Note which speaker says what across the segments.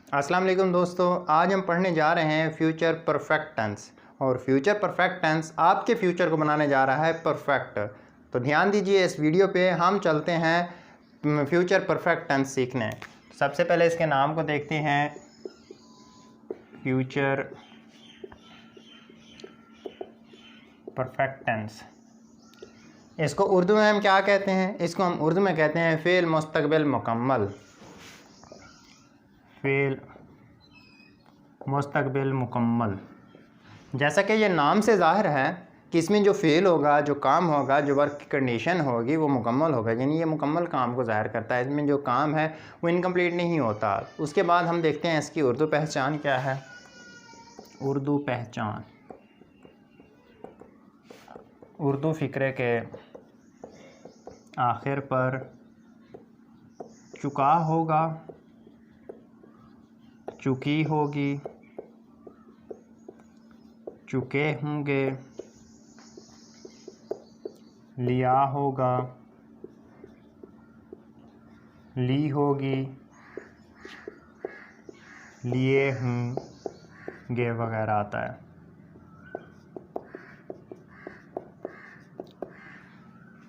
Speaker 1: अस्सलाम वालेकुम दोस्तों, आज हम पढ़ने जा रहे हैं फ्यूचर परफेक्ट टेंस। और फ्यूचर परफेक्ट टेंस आपके फ्यूचर को बनाने जा रहा है परफेक्ट। तो ध्यान दीजिए, इस वीडियो पे हम चलते हैं फ्यूचर परफेक्ट टेंस सीखने। सबसे पहले इसके नाम को देखते हैं, फ्यूचर परफेक्ट टेंस। इसको उर्दू में हम क्या कहते हैं? इसको हम उर्दू में कहते हैं फ़ेल मुस्तक़बिल मुकम्मल। फ़ेल मुस्तक़बिल मुकम्मल। जैसा कि ये नाम से ज़ाहिर है कि इसमें जो फ़ेल होगा, जो काम होगा, जो वर्क की कंडीशन होगी वो मुकम्मल होगा, यानी ये मुकम्मल काम को ज़ाहिर करता है। इसमें जो काम है वो इनकम्प्लीट नहीं होता। उसके बाद हम देखते हैं इसकी उर्दू पहचान क्या है। उर्दू पहचान, उर्दू फ़िक्रे के आखिर पर चुका होगा, चुकी होगी, चुके होंगे, लिया होगा, ली होगी, लिए होंगे वगैरह आता है।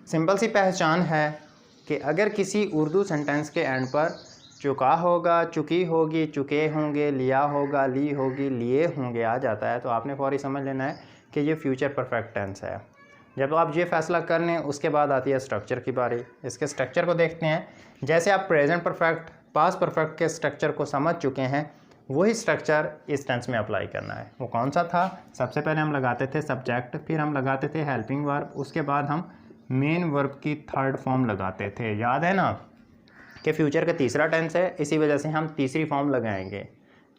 Speaker 1: सिंपल सी पहचान है कि अगर किसी उर्दू सेंटेंस के एंड पर चुका होगा, चुकी होगी, चुके होंगे, लिया होगा, ली होगी, लिए होंगे आ जाता है तो आपने फौरी समझ लेना है कि ये फ्यूचर परफेक्ट टेंस है। जब आप ये फैसला कर लें उसके बाद आती है स्ट्रक्चर की बारी। इसके स्ट्रक्चर को देखते हैं। जैसे आप प्रेजेंट परफेक्ट, पास्ट परफेक्ट के स्ट्रक्चर को समझ चुके हैं, वही स्ट्रक्चर इस टेंस में अप्लाई करना है। वो कौन सा था? सबसे पहले हम लगाते थे सब्जेक्ट, फिर हम लगाते थे हेल्पिंग वर्ब, उसके बाद हम मेन वर्ब की थर्ड फॉर्म लगाते थे। याद है ना कि फ्यूचर का तीसरा टेंस है, इसी वजह से हम तीसरी फॉर्म लगाएंगे।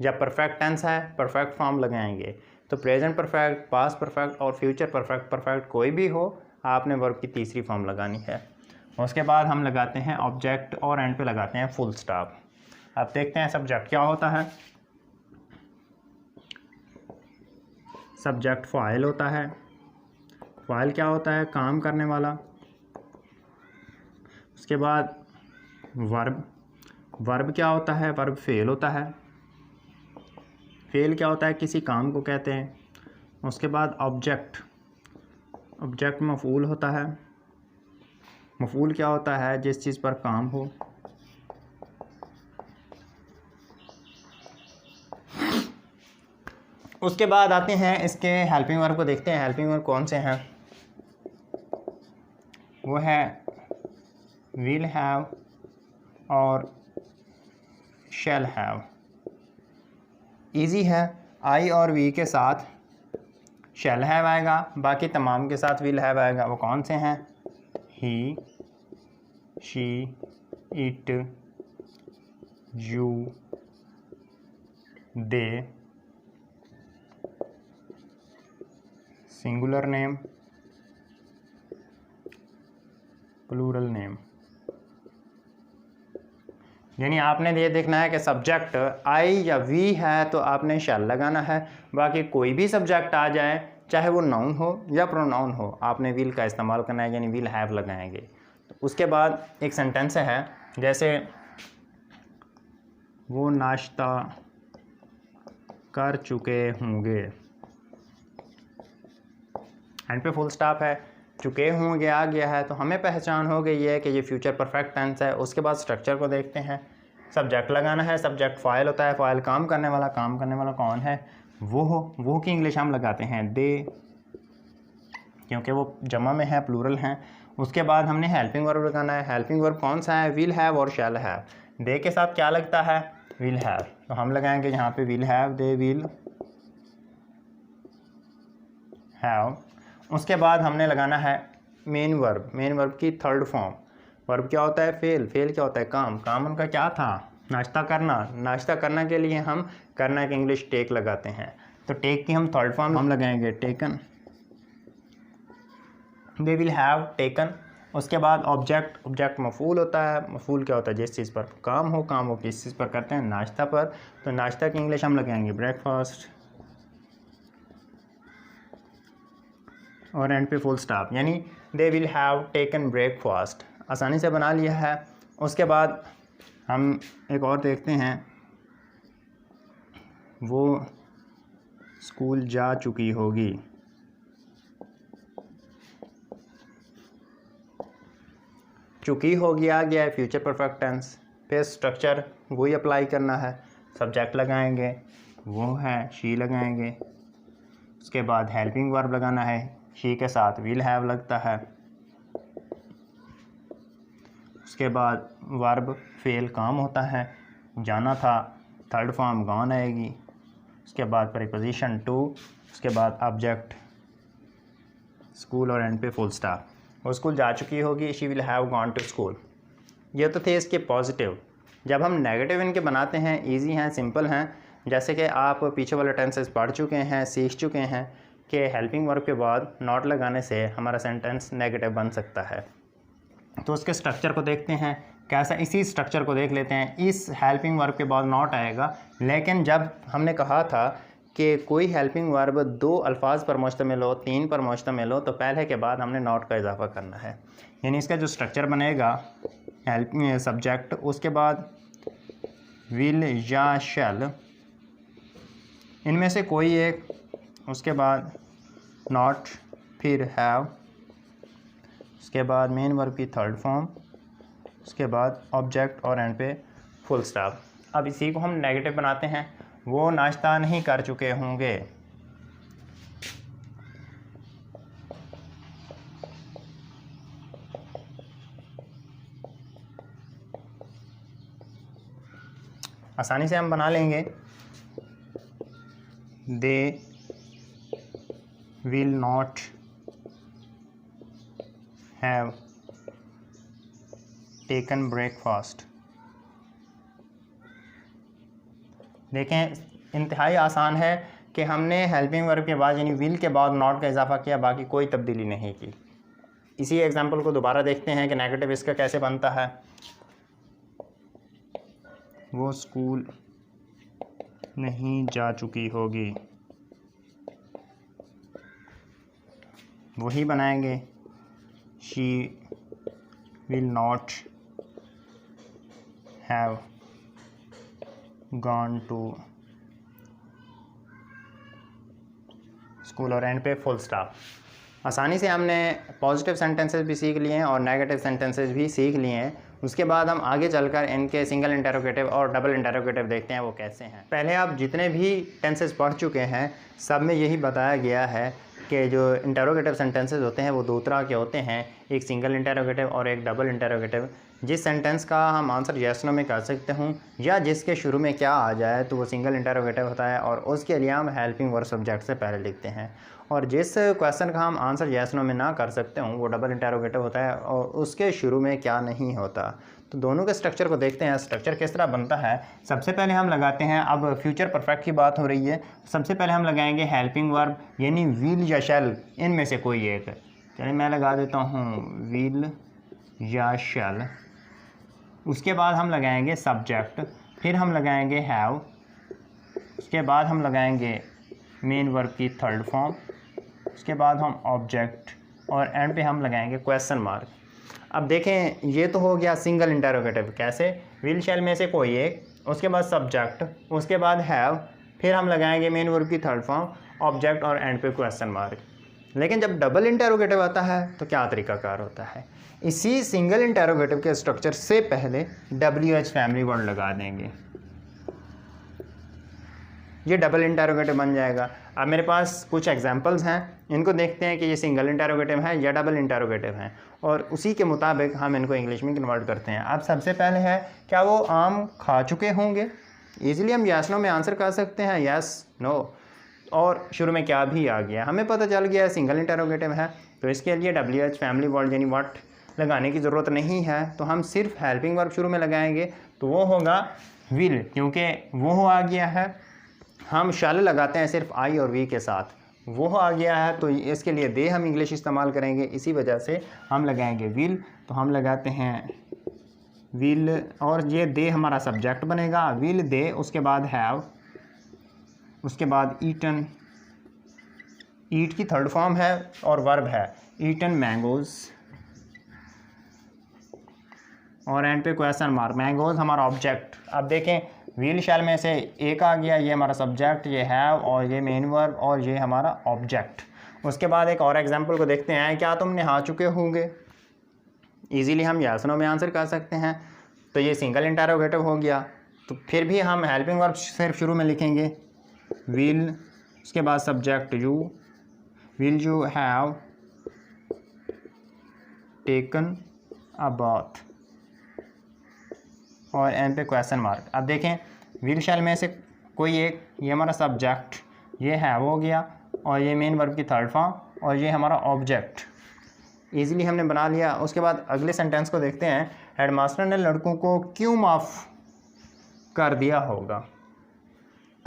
Speaker 1: जब परफेक्ट टेंस है परफेक्ट फॉर्म लगाएंगे। तो प्रेजेंट परफेक्ट, पास्ट परफेक्ट और फ्यूचर परफेक्ट, परफेक्ट कोई भी हो, आपने वर्ब की तीसरी फॉर्म लगानी है। उसके बाद हम लगाते हैं ऑब्जेक्ट और एंड पे लगाते हैं फुल स्टॉप। अब देखते हैं सब्जेक्ट क्या होता है। सब्जेक्ट फ़ाइल होता है। फ़ाइल क्या होता है? काम करने वाला। उसके बाद वर्ब, वर्ब क्या होता है? वर्ब फ़ेल होता है। फ़ेल क्या होता है? किसी काम को कहते हैं। उसके बाद ऑब्जेक्ट, ऑब्जेक्ट मफ़ूल होता है। मफ़ूल क्या होता है? जिस चीज़ पर काम हो। उसके बाद आते हैं इसके हेल्पिंग वर्ब को देखते हैं। हेल्पिंग वर्ब कौन से हैं? वो है विल हैव और शैल हैव। ईजी है, आई और वी के साथ शैल हैव आएगा, बाकी तमाम के साथ विल हैव आएगा। वो कौन से हैं? He, she, it, you, they, singular name, plural name. यानी आपने ये देखना है कि सब्जेक्ट आई या वी है तो आपने शैल लगाना है। बाकी कोई भी सब्जेक्ट आ जाए, चाहे वो नाउन हो या प्रोनाउन हो, आपने विल का इस्तेमाल करना है, यानी विल हैव लगाएंगे। तो उसके बाद एक सेंटेंस है, जैसे वो नाश्ता कर चुके होंगे, एंड पे फुल स्टॉप है। चुके होंगे आ गया है तो हमें पहचान हो गई है कि ये फ्यूचर परफेक्ट टेंस है। उसके बाद स्ट्रक्चर को देखते हैं। सब्जेक्ट लगाना है। सब्जेक्ट फ़ाइल होता है। फ़ाइल काम करने वाला। काम करने वाला कौन है? वो की इंग्लिश हम लगाते हैं दे, क्योंकि वो जमा में है, प्लूरल हैं। उसके बाद हमने हेल्पिंग वर्ब लगाना है। हेल्पिंग वर्ब कौन सा है? विल हैव और शैल हैव। दे के साथ क्या लगता है? Will have. तो हम लगाएंगे यहाँ पे will have, they will have. उसके बाद हमने लगाना है मेन वर्ब। मेन वर्ब की थर्ड फॉर्म। वर्ब क्या होता है? फेल। फेल क्या होता है? काम। काम उनका क्या था? नाश्ता करना। नाश्ता करना के लिए हम करना की इंग्लिश टेक लगाते हैं। तो टेक की हम थर्ड फॉर्म हम लगाएंगे taken. They will have taken. उसके बाद ऑब्जेक्ट। ऑब्जेक्ट मफूल होता है। मफूल क्या होता है? जिस चीज़ पर काम हो। काम हो किस चीज़ पर करते हैं? नाश्ता पर। तो नाश्ता की इंग्लिश हम लगाएंगे ब्रेकफास्ट, और एंड पे फुल स्टॉप, यानी they will have taken breakfast. आसानी से बना लिया है। उसके बाद हम एक और देखते हैं, वो स्कूल जा चुकी होगी। चुकी होगी आ गया है फ्यूचर परफेक्ट टेंस। फिर स्ट्रक्चर वही अप्लाई करना है, सब्जेक्ट लगाएंगे, वो है शी लगाएंगे, उसके बाद हेल्पिंग वर्ब लगाना है, शी के साथ विल हैव लगता है, उसके बाद वर्ब फेल काम होता है, जाना था, थर्ड फॉर्म गॉन आएगी, उसके बाद प्रीपोजिशन टू, उसके बाद ऑब्जेक्ट स्कूल और एंड पे फुल स्टॉप। वो स्कूल जा चुकी होगी, she will have gone to school. ये तो थे इसके पॉजिटिव। जब हम नेगेटिव इनके बनाते हैं, इजी हैं, सिंपल हैं। जैसे कि आप पीछे वाले टेंसेस पढ़ चुके हैं, सीख चुके हैं कि हेल्पिंग वर्ब के बाद नॉट लगाने से हमारा सेंटेंस नेगेटिव बन सकता है। तो उसके स्ट्रक्चर को देखते हैं कैसा। इसी स्ट्रक्चर को देख लेते हैं। इस हेल्पिंग वर्ब के बाद नॉट आएगा, लेकिन जब हमने कहा था कि कोई हेल्पिंग वर्ब 2 अल्फाज पर मुश्तमिल हो, 3 पर मुश्तमिल हो, तो पहले के बाद हमने नॉट का इजाफा करना है। यानी इसका जो स्ट्रक्चर बनेगा हेल्पिंग सब्जेक्ट, उसके बाद विल या शैल, इनमें से कोई एक, उसके बाद नॉट, फिर हैव, उसके बाद मेन वर्ब की थर्ड फॉर्म, उसके बाद ऑब्जेक्ट और एंड पे फुल स्टॉप। अब इसी को हम नेगेटिव बनाते हैं। वो नाश्ता नहीं कर चुके होंगे। आसानी से हम बना लेंगे, they will not have taken breakfast. देखें, इंतहाई आसान है कि हमने हेल्पिंग वर्ब के बाद यानी विल के बाद नॉट का इजाफा किया, बाकी कोई तब्दीली नहीं की। इसी एग्जांपल को दोबारा देखते हैं कि नेगेटिव इसका कैसे बनता है। वो स्कूल नहीं जा चुकी होगी, वही बनाएंगे, she will not have gone to school और एंड पे फुल स्टॉप। आसानी से हमने पॉजिटिव सेंटेंसेस भी सीख लिए हैं और नेगेटिव सेंटेंसेस भी सीख लिए हैं। उसके बाद हम आगे चलकर इनके सिंगल इंटरोगेटिव और डबल इंटरोगेटिव देखते हैं वो कैसे हैं। पहले आप जितने भी टेंसेस पढ़ चुके हैं सब में यही बताया गया है कि जो इंटरोगेटिव सेंटेंसेस होते हैं वो 2 तरह के होते हैं, एक सिंगल इंटरोगेटिव और एक डबल इंटरोगेटिव। जिस सेंटेंस का हम आंसर येस नो में कर सकते हूँ या जिसके शुरू में क्या आ जाए तो वो सिंगल इंटरोगेटिव होता है और उसके लिए हम हेल्पिंग वर्ब सब्जेक्ट से पहले लिखते हैं। और जिस क्वेश्चन का हम आंसर येस नो में ना कर सकते हूँ वो डबल इंटरोगेटिव होता है और उसके शुरू में क्या नहीं होता। तो दोनों के स्ट्रक्चर को देखते हैं, स्ट्रक्चर किस तरह बनता है। सबसे पहले हम लगाते हैं, अब फ्यूचर परफेक्ट की बात हो रही है, सबसे पहले हम लगाएंगे हेल्पिंग वर्ब यानी विल या शैल, इनमें से कोई एक। चलिए मैं लगा देता हूँ विल या शैल। उसके बाद हम लगाएंगे सब्जेक्ट, फिर हम लगाएंगे हैव, उसके बाद हम लगाएंगे मेन वर्ब की थर्ड फॉर्म, उसके बाद हम ऑब्जेक्ट और एंड पे हम लगाएंगे क्वेश्चन मार्क। अब देखें, ये तो हो गया सिंगल इंटरोगेटिव। कैसे? विल शैल में से कोई एक, उसके बाद सब्जेक्ट, उसके बाद हैव, फिर हम लगाएंगे मेन वर्ब की थर्ड फॉर्म, ऑब्जेक्ट और एंड पे क्वेश्चन मार्क। लेकिन जब डबल इंटरोगेटिव आता है तो क्या तरीकाकार होता है? इसी सिंगल इंटरोगेटिव के स्ट्रक्चर से पहले WH फैमिली वर्ड लगा देंगे, ये डबल इंटरोगेटिव बन जाएगा। अब मेरे पास कुछ एग्जांपल्स हैं, इनको देखते हैं कि ये सिंगल इंटरोगेटिव है या डबल इंटरोगेटिव है और उसी के मुताबिक हम इनको इंग्लिश में कन्वर्ट करते हैं। अब सबसे पहले है, क्या वो आम खा चुके होंगे? ईजिली हम यस नो में आंसर कर सकते हैं, यस नो, और शुरू में क्या भी आ गया, हमें पता चल गया सिंगल इंटरोगेटिव है। तो इसके लिए WH फैमिली वर्ड यानी व्हाट लगाने की ज़रूरत नहीं है, तो हम सिर्फ हेल्पिंग वर्ब शुरू में लगाएंगे तो वो होगा विल, क्योंकि वो आ गया है। हम शैल लगाते हैं सिर्फ आई और वी के साथ, वो आ गया है, तो इसके लिए दे हम इंग्लिश इस्तेमाल करेंगे, इसी वजह से हम लगाएंगे विल। तो हम लगाते हैं विल और ये दे हमारा सब्जेक्ट बनेगा, विल दे, उसके बाद हैव, उसके बाद ईटन, ईट की थर्ड फॉर्म है और वर्ब है ईटन मैंगोज़ और एंड पे क्वेश्चन मार्क, मैंगोज़ हमारा ऑब्जेक्ट। अब देखें विल शैल में से एक आ गया, ये हमारा सब्जेक्ट, ये हैव और ये मेन वर्ब और ये हमारा ऑब्जेक्ट। उसके बाद एक और एग्जांपल को देखते हैं, क्या तुम नहा चुके होंगे। इजीली हम यस नो में आंसर कर सकते हैं, तो ये सिंगल इंटरोगेटिव हो गया। तो फिर भी हम हेल्पिंग वर्ब सिर्फ शुरू में लिखेंगे विल, उसके बाद subject you, will you have taken a bath और एंड पे क्वेश्चन मार्क। अब देखें विल शैल में से कोई एक, ये हमारा सब्जेक्ट, ये हैव हो गया और ये मेन वर्ब की थर्ड फॉर्म और ये हमारा ऑब्जेक्ट इजीली हमने बना लिया। उसके बाद अगले सेंटेंस को देखते हैं, हेडमास्टर ने लड़कों को क्यों माफ़ कर दिया होगा।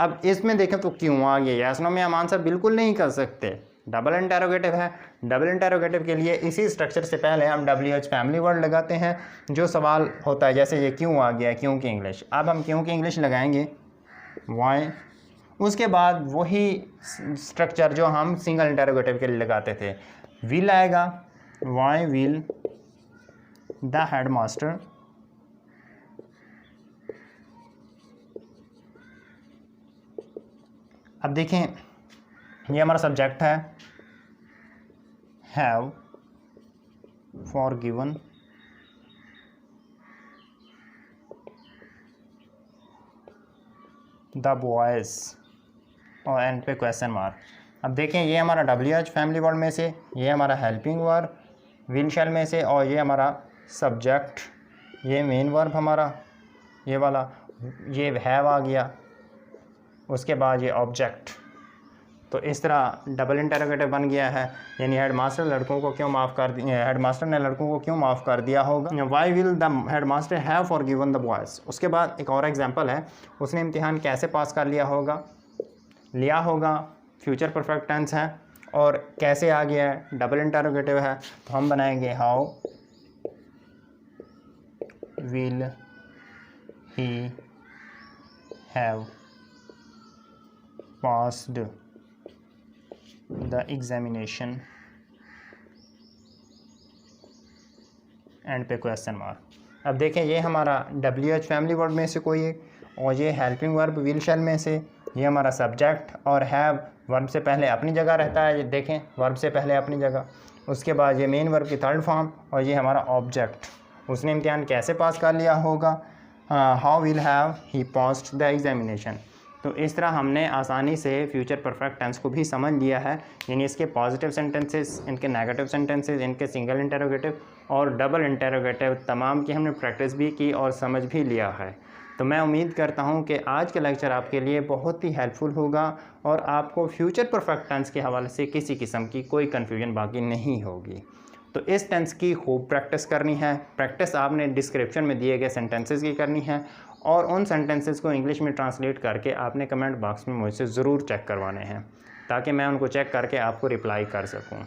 Speaker 1: अब इसमें देखें तो क्यों आ गया, यस नो में हम आंसर बिल्कुल नहीं कर सकते, डबल इंटरोगेटिव है। डबल इंटरोगेटिव के लिए इसी स्ट्रक्चर से पहले हम WH फैमिली वर्ड लगाते हैं, जो सवाल होता है जैसे ये क्यों आ गया, क्यों की इंग्लिश। अब हम क्यों की इंग्लिश लगाएंगे वाई, उसके बाद वही स्ट्रक्चर जो हम सिंगल इंटरोगेटिव के लिए लगाते थे, विल आएगा, वाई विल द हेडमास्टर अब देखें ये हमारा सब्जेक्ट है, हैव फॉरगिवन द बॉयज़ और एंड पे क्वेश्चन मार्क। अब देखें ये हमारा WH फैमिली वर्ड में से, ये हमारा हेल्पिंग वर्ब विल शैल में से और ये हमारा सब्जेक्ट, ये मेन वर्ब हमारा ये वाला, ये हैव आ गया, उसके बाद ये ऑब्जेक्ट। तो इस तरह डबल इंटरोगेटिव बन गया है, यानी हेडमास्टर लड़कों को क्यों माफ़ कर दिया, हेडमास्टर ने लड़कों को क्यों माफ़ कर दिया होगा, why will the headmaster have forgiven the boys. उसके बाद एक और एग्जांपल है, उसने इम्तिहान कैसे पास कर लिया होगा, फ्यूचर परफेक्ट टेंस है और कैसे आ गया है, डबल इंटरोगेटिव है। तो हम बनाएंगे how will he have passed the examination and पे क्वेश्चन मार्क। अब देखें ये हमारा WH फैमिली वर्ड में से कोई एक और ये हेल्पिंग वर्ब विल शैल में से, ये हमारा सब्जेक्ट और हैव वर्ब से पहले अपनी जगह रहता है, ये देखें वर्ब से पहले अपनी जगह, उसके बाद ये मेन वर्ब की थर्ड फॉर्म और ये हमारा ऑब्जेक्ट। उसने इम्तिहान कैसे पास कर लिया होगा, how will have he passed the examination. तो इस तरह हमने आसानी से फ्यूचर परफेक्ट टेंस को भी समझ लिया है, यानी इसके पॉजिटिव सेंटेंसेस, इनके नेगेटिव सेंटेंसेस, इनके सिंगल इंटरोगेटिव और डबल इंटरोगेटिव तमाम की हमने प्रैक्टिस भी की और समझ भी लिया है। तो मैं उम्मीद करता हूं कि आज का लेक्चर आपके लिए बहुत ही हेल्पफुल होगा और आपको फ्यूचर परफेक्ट टेंस के हवाले से किसी किस्म की कोई कन्फ्यूजन बाकी नहीं होगी। तो इस टेंस की खूब प्रैक्टिस करनी है। प्रैक्टिस आपने डिस्क्रिप्शन में दिए गए सेंटेंसेस की करनी है और उन सेंटेंसेस को इंग्लिश में ट्रांसलेट करके आपने कमेंट बॉक्स में मुझसे ज़रूर चेक करवाने हैं, ताकि मैं उनको चेक करके आपको रिप्लाई कर सकूं।